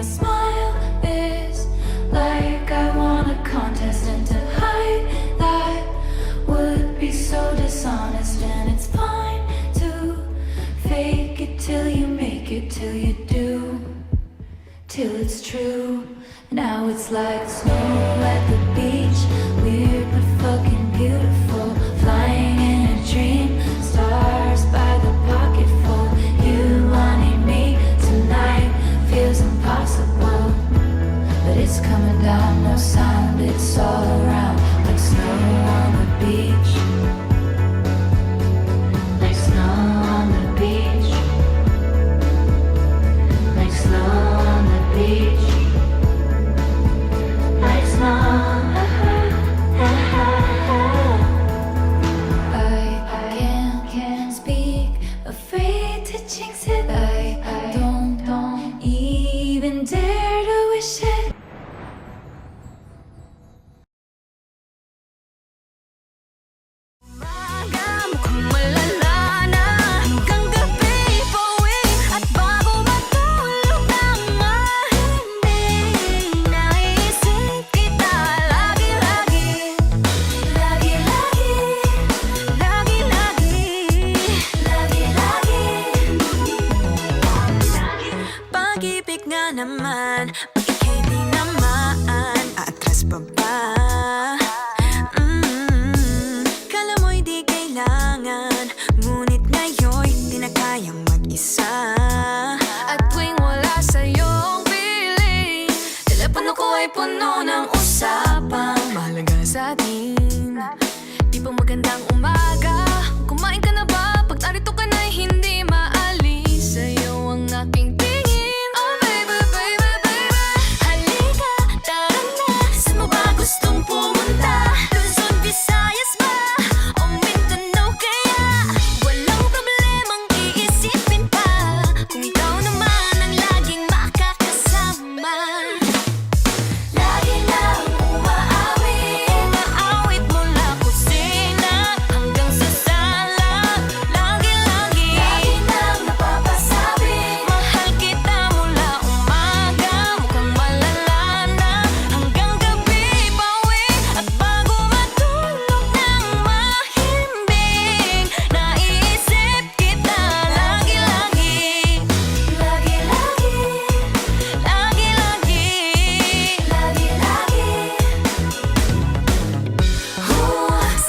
my smile is like I won a contest, and to hide that would be so dishonest. And it's fine to fake it till you make it, till you do, till it's true. Now it's like snow at the beach, weird but fucking beautiful, flying in a dream, stars by the pocketful. You wanting me tonight feels impossible, but it's coming down, no sound, it's all around, like snow on the beach, like snow on the beach, like snow on the beach, like snow. I can't speak, afraid to jinx it. I don't even dare to wish it. Mukhang malala na hanggang gabi pauwi, at bago matulog nang mahimbing, naisip kita lagi-lagi, lagi-lagi, lagi-lagi, lagi-lagi. Pag-ibig nga naman, pag ika'y di naman aatras pa ba? Kala mo'y di kailangan, ngunit ngayon'y di na kayang mag-isa. At tuwing wala sa'yong piling, telepono ko ay puno ng usapang mahalaga sa atin. Di ba magandang umaga? Kumain ka na ba? Pag narito ka na'y hindi maalis sa'yo ang aking tingin. Oh baby, baby, baby, halika, tara na. Saan mo ba gustong pumunta? Luzon, Visayas ba? O Mindanao kaya? Walang problemang iisipin pa, kung ikaw naman ang laging makakasama. Lagi nang umaawit, umaawit mula kusina hanggang sa sala. Lagi-lagi, lagi nang napapasabi, mahal kita mula umaga, mukhang malala na hanggang gabi pauwi, at bago matulog nang mahimbing, naisip kita lagi-lagi, lagi-lagi, lagi-lagi, lagi-lagi.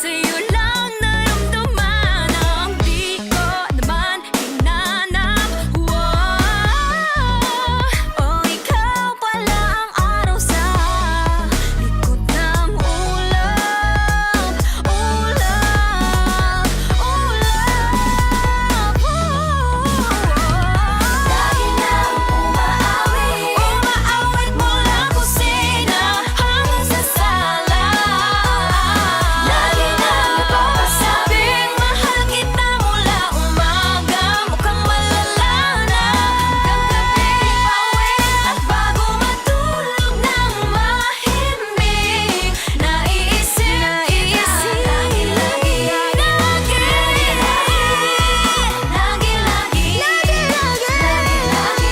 Sa'yo lang naramdaman ang di ko naman hinanap. Oh, ikaw pala ang araw sa likod ng ulap, ulap, ulap. Lagi nang umaawit, umaawit mula kusina hanggang sa sala. Lagi nang napapasabing, mahal kita mula umaga, mukhang malala na hanggang gabi pauwi, at bago matulog nang mahimbing, naisip kita lagi-lagi, lagi-lagi, lagi-lagi, lagi-lagi.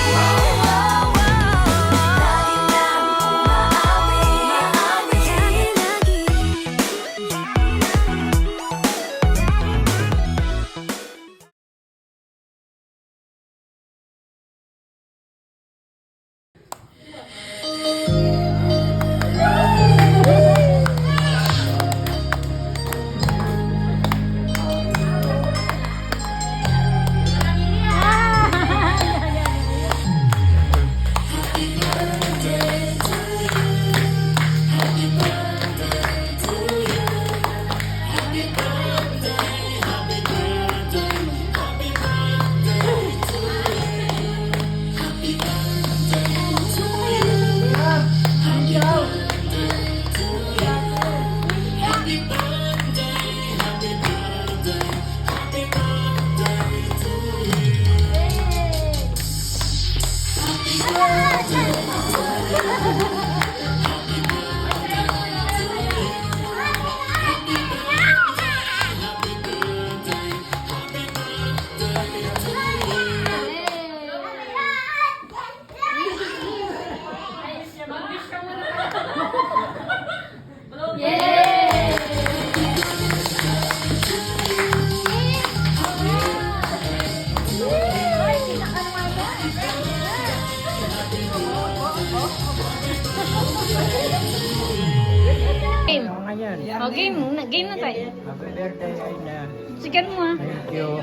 O, game muna. Game na tayo. Happy birthday, Aina. Sigan mo ah. Thank you.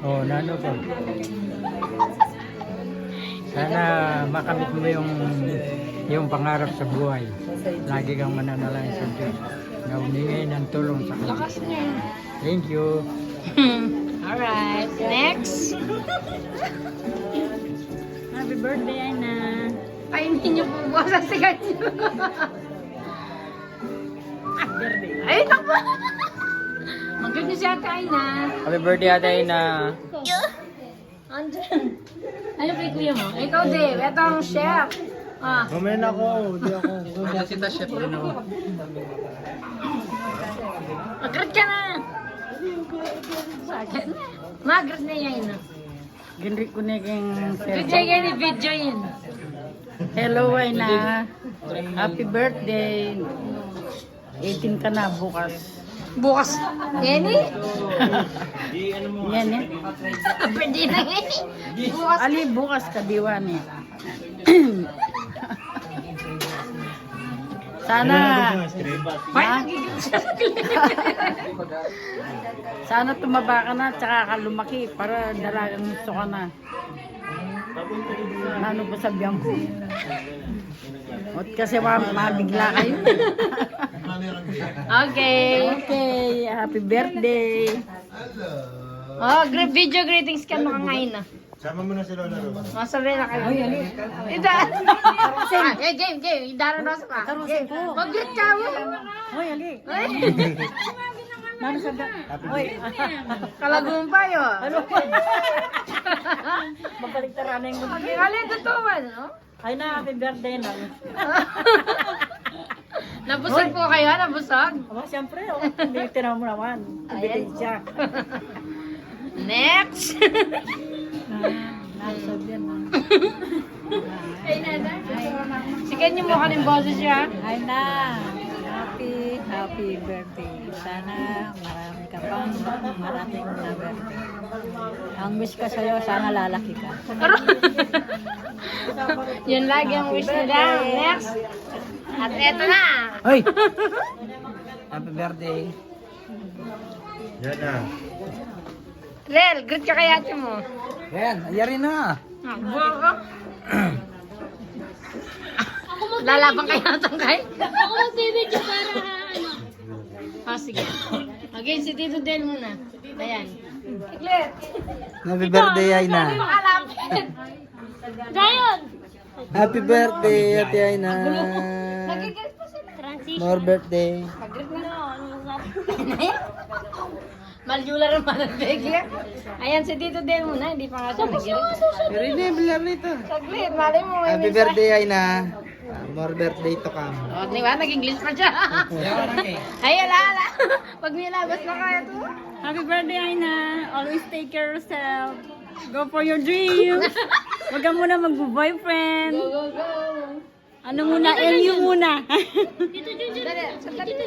Oh, nano ko. Sana makamit mo yung pangarap sa buhay. Lagi kang mananalangin sa Diyos. Na humingi ng tulong sa kanya. Lakas niya. Thank you. Alright. Next. Happy birthday, Aina. Kainin niyo po bukas sa sigan niyo. Ay, naku! Mag-good niyo si Ate Aina. Happy birthday, Ate Aina. Andyan. Ano kay kuya mo? Ikaw, Dave. Ito ang chef. Ah. Kumain ako. Hindi ako. Sita chef rin ako. Mag-good ka na. Sa akin na. Mag-good na yan. Ginri ko na yung Video yan ni video yun. Hello, Aina. Happy birthday. 18 ka na bukas. Bukas. Yan eh. Yan eh. Birthday na yan eh. Bukas. Ali, bukas ka diwan eh. Sana, Ay, ha? nagiging siya. Sana tumaba ka na tsaka ka lumaki para dalagang gusto ka na. Ano ba sabihan ko? Ot kasi mabigla kayo. Okay. Okay, happy birthday. Oh, video greetings ka mo ngayon na. Sama mo na si Lola Ro. Masabi na kayo. Ida. Game. Idara na sa pa. Mag-greet ka mo. Hoy, ali. Ay. Mano sa Hoy. Kalagong pa yun. Ano? Babalik tara na yung Okay, alin totoo ba, no? Ay na, happy birthday na. Nabusog po kayo, nabusog? Aba, siyempre, oh. Hindi tinaw mo naman. Ayan. Ebidensya. Next! Nasa yan. Ay, nada. Sigan niyo mo ka ng boses siya. Ay na, happy birthday. Sana marami ka pang marating na birthday. Ang wish ko sa'yo, sana lalaki ka. Yun lagi ang wish nila. Next! At eto na! Hoy! Happy birthday. Yan na. Rel, greet ka kay ate mo. Yan, ayari na. Buwa ka. Lalaban kayo natang kay? Ako magbibidyo para ano. Ah, sige. Again, si Tito Del muna. Ayan. Iklet. Happy birthday, Aina. Makalapit. Gayon. Happy birthday, Ate Aina. Nagigil pa sila. Transition. More birthday. Pag-greet mo na. Ano masabi? Maljula rin manabigya. Ayan, si Tito Del muna. Hindi pa nga siya nag-greet. Pero hindi, bilar nito. Saglit, mali mo. may Happy mensahe. birthday, Aina. More birthday to come. O, di ba? Nag-English pa siya. Ay, ala. Pag nilabas na kaya to. Happy birthday, Aina. Always take care of yourself. Go for your dreams. Huwag ka muna mag-boyfriend. Go, go, go. Ano muna? LU muna. Dali, sandali na.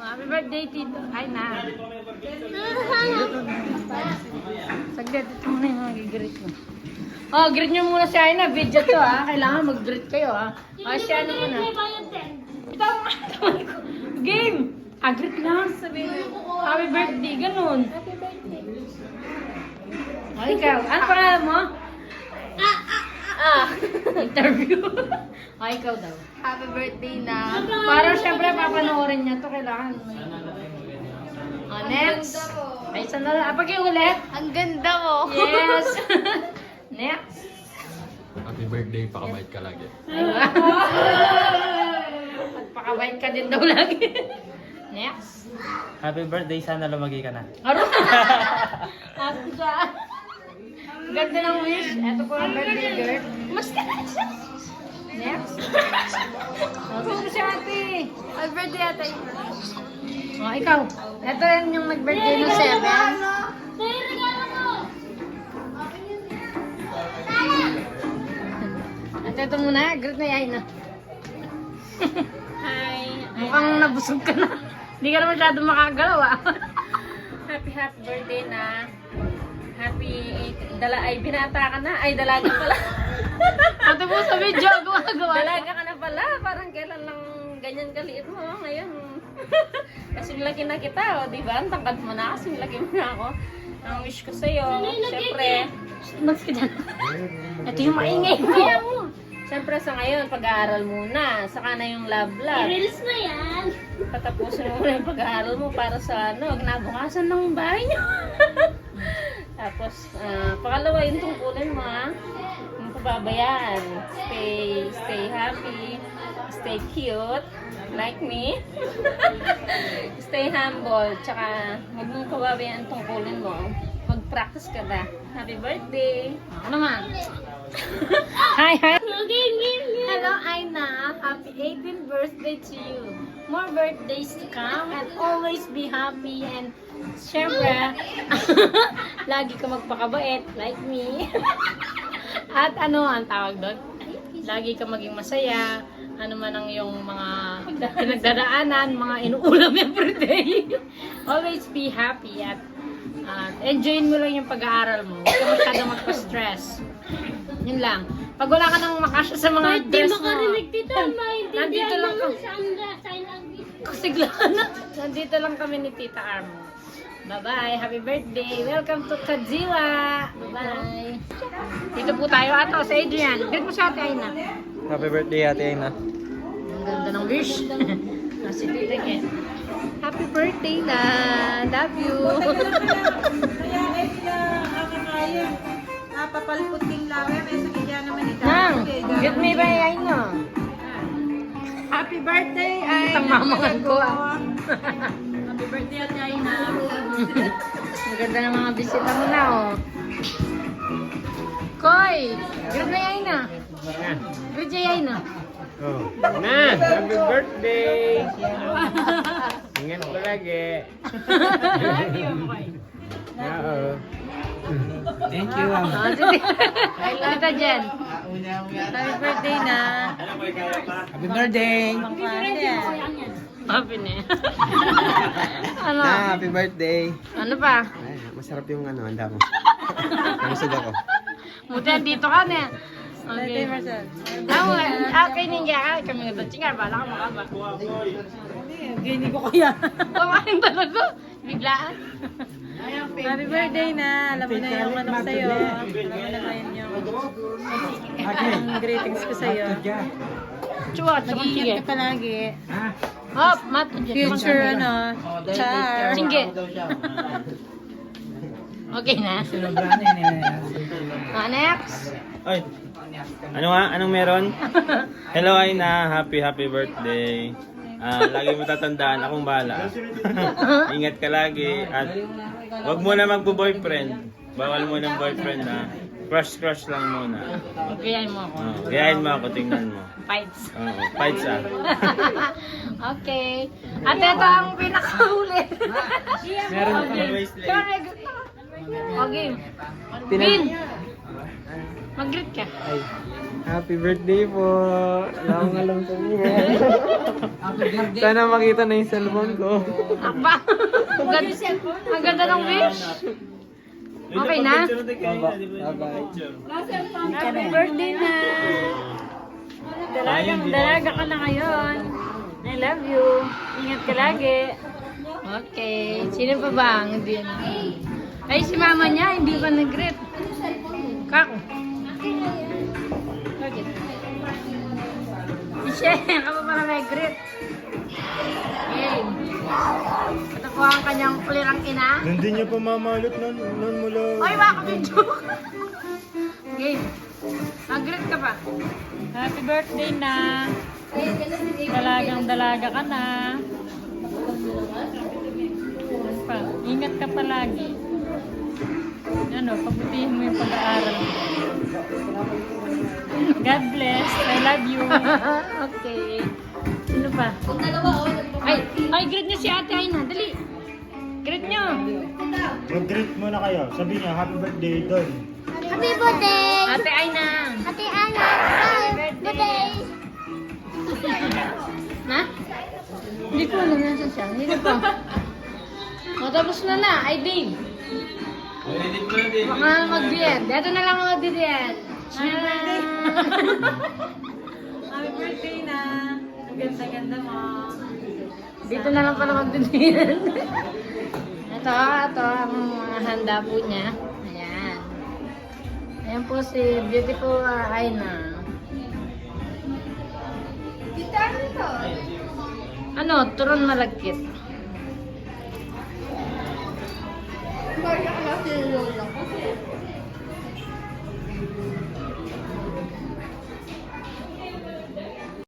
Happy birthday, Tito. Ay, na. Saglit, ito muna yung mga gigreet mo. Oh, greet nyo muna si Aina. Video to, ha. Kailangan mag-greet kayo, ha. O, siya ano muna. Ito ang mga ko. Game! Ah, greet lang. Sabihin mo. Happy birthday. Ganun. Happy birthday. O, ikaw. Ano pangalan mo? Interview. O, ikaw daw. Happy birthday na. Para syempre papanoorin niya to, kailangan. Next. Ay, sandali. Pag yung ulit. Ang ganda mo. Yes. Next. Happy birthday, pakabait ka lagi. Pagpakabait ka din daw lagi. Next. Happy birthday, sana lumagi ka na. Aro. Ako siya. Ganda ng wish. Ito po ang birthday girl. Mas ka na siya. Next. Ito po si ate. Happy birthday, ate. O, ikaw. Ito rin yung nag-birthday ng 7. At ito muna, greet na yan na. Hi. Mukhang nabusog ka na. Hindi ka na masyado makagalaw ah. Happy birthday na. Binata ka na. Ay, dalaga pala. Ate po sa video, gumagawa. Dalaga ka na pala. Parang kailan lang ganyan kaliit mo. Ngayon, Kasing laki na kita, di ba? Ang tangkad mo na, kasing laki mo na ako. Ang wish ko sa'yo, syempre, mas ka dyan. Ito yung maingay mo. Siyempre sa ngayon, pag-aaral muna. Saka na yung love. I-release na yan. Patapusin mo muna yung pag-aaral mo para sa kinabukasan ng bahay niyo. Tapos, pangalawa yung tungkulin mo, ha? Yung pababayaan. Stay happy. Stay cute. Like me. Stay humble. Tsaka, huwag mong pababayaan ang tungkulin mo. Mag-practice ka na. Happy birthday. Ako naman. Hi. Hello, Aina. Happy 18th birthday to you. More birthdays to come and always be happy and syempre, lagi ka magpakabait like me. At ano ang tawag doon? Lagi ka maging masaya. Ano man ang iyong mga pinagdadaanan, mga inuulam everyday. Always be happy at enjoyin mo lang yung pag-aaral mo. Huwag ka masyadong magpa-stress. Yun lang. Pag wala ka nang makasya sa mga dress mo, nandito lang kami. Nandito lang kami ni Tita Armo. Bye-bye. Happy birthday. Welcome to Kadzilla. Bye-bye. Dito po tayo. Ato, sa Adrian. Greet mo sa Ate Aina. Happy birthday, Ate Aina. Ang ganda ng wish. Si Tita Ken. Happy birthday na. Love you. Kaya ay sila kakakain. Papalputing lawe. May sakit yan naman ito. Nang, get me ba ay no? Happy birthday ay... Itang mamangan ko Happy birthday at Aina. Ang ganda ng mga bisita mo na oh. Koy, greet na yay na. Greet na yay na. Oh. Na, happy birthday! Ingat ko lagi. Oo. Thank you. Tita Jen. Happy birthday na. Happy birthday! Happy na. Ano? Happy birthday! Ano pa? Ay, masarap yung handa mo. Nabusog ako. Buti dito ka na. Okay. Okay ninja. Kami nga chingar. Bala ka makaba. Gini ko kaya. Kumain talaga. Biglaan. Happy birthday na. Alam mo na yung ano ko sa'yo. Alam mo na yun yung greetings ko sa'yo. Chua, sige. Mag-iingat ka palagi. Hop, mat. Future ano. Char. Singge. Okay na. Next. Oy. Ano nga? Anong meron? Hello Aina, happy birthday. Lagi mo tatandaan, akong bahala. Ingat ka lagi at wag mo na magbo-boyfriend. Bawal mo ng boyfriend na. Crush lang muna. Gayahin mo ako. Gayahin mo ako, tingnan mo. Fights. Fights ah. Okay. At ito ang pinakahuli. Meron pa ng waistline. Okay. Bin. Mag-greet ka. Happy birthday po! Alam sa inyo. Sana makita na yung cellphone ko. Akba. Ang ganda ng wish. Okay na? Happy birthday na. Dalaga ka na ngayon. I love you. Ingat ka lagi. Okay. Sino pa ba ang hindi na? Ay, si mama niya, hindi pa nag-greet. Kako. Okay. Si Shen, ako pa na nag-greet. Okay. Ito po ang kanyang kulirang ina. Nandun niya pa mamalot nun mula. Ay, baka medyo. Okay. Mag-greet ka pa. Happy birthday na. Dalagang dalaga ka na. Ingat ka palagi. Ano, pagputihin mo yung pag-aaral mo. God bless. I love you. Okay. Sino pa? Ay, greet niyo si Ate Aina. Dali. Greet niyo. Mag-greet muna kayo. Sabi niya, happy birthday doon. Happy birthday! Ate Aina. Ate Ana! Happy birthday! Na? Hindi ko alam na siya. Hindi na pa. Matapos na. Ay, Dave. Baka mag-diet. Dito na lang mag-diet. Happy birthday na. Ang ganda-ganda mo. Dito na lang pala magdudin. ito ang mga handa po niya. Ayan. Ayan po si beautiful Aina. Ano? Turon malagkit. Kaya kasi yung lola ko.